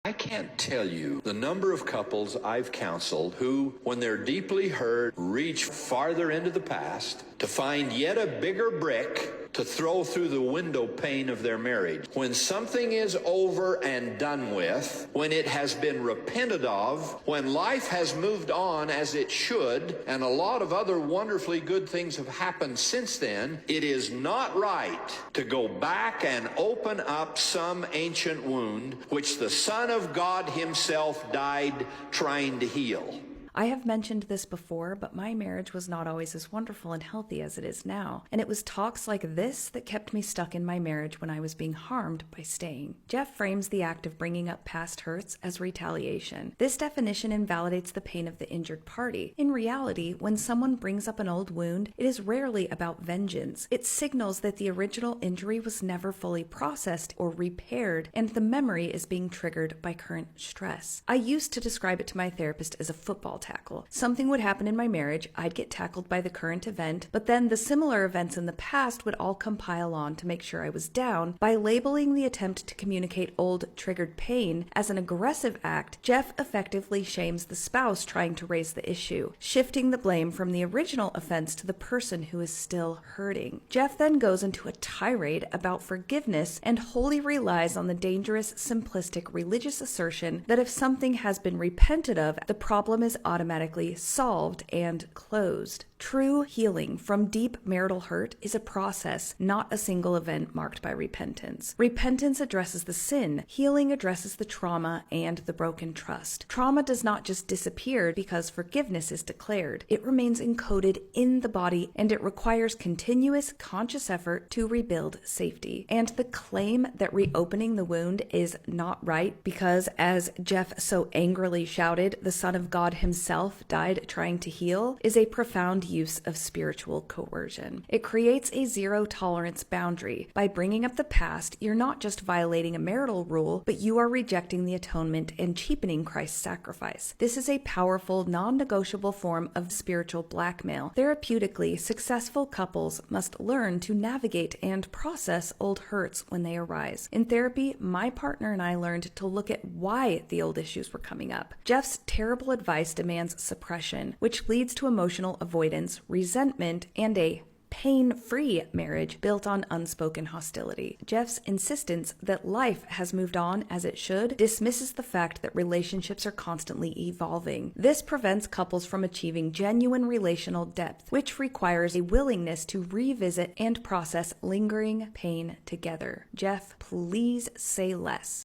I can't tell you the number of couples I've counseled who, when they're deeply hurt, reach farther into the past to find yet a bigger brick to throw through the window pane of their marriage. When something is over and done with, when it has been repented of, when life has moved on as it should, and a lot of other wonderfully good things have happened since then, it is not right to go back and open up some ancient wound which the Son of God Himself died trying to heal. I have mentioned this before, but my marriage was not always as wonderful and healthy as it is now, and it was talks like this that kept me stuck in my marriage when I was being harmed by staying. Jeff frames the act of bringing up past hurts as retaliation. This definition invalidates the pain of the injured party. In reality, when someone brings up an old wound, it is rarely about vengeance. It signals that the original injury was never fully processed or repaired, and the memory is being triggered by current stress. I used to describe it to my therapist as a football tackle. Something would happen in my marriage, I'd get tackled by the current event, but then the similar events in the past would all compile on to make sure I was down. By labeling the attempt to communicate old triggered pain as an aggressive act, Jeff effectively shames the spouse trying to raise the issue, shifting the blame from the original offense to the person who is still hurting. Jeff then goes into a tirade about forgiveness and wholly relies on the dangerous, simplistic religious assertion that if something has been repented of, the problem is automatically solved and closed. True healing from deep marital hurt is a process, not a single event marked by repentance. Repentance addresses the sin. Healing addresses the trauma and the broken trust. Trauma does not just disappear because forgiveness is declared. It remains encoded in the body, and it requires continuous conscious effort to rebuild safety. And the claim that reopening the wound is not right because, as Jeff so angrily shouted, the Son of God Himself died trying to heal, is a profound use of spiritual coercion. It creates a zero-tolerance boundary. By bringing up the past, you're not just violating a marital rule, but you are rejecting the atonement and cheapening Christ's sacrifice. This is a powerful, non-negotiable form of spiritual blackmail. Therapeutically, successful couples must learn to navigate and process old hurts when they arise. In therapy, my partner and I learned to look at why the old issues were coming up. Jeff's terrible advice demands suppression, which leads to emotional avoidance, resentment, and a pain-free marriage built on unspoken hostility. Jeff's insistence that life has moved on as it should dismisses the fact that relationships are constantly evolving. This prevents couples from achieving genuine relational depth, which requires a willingness to revisit and process lingering pain together. Jeff, please say less.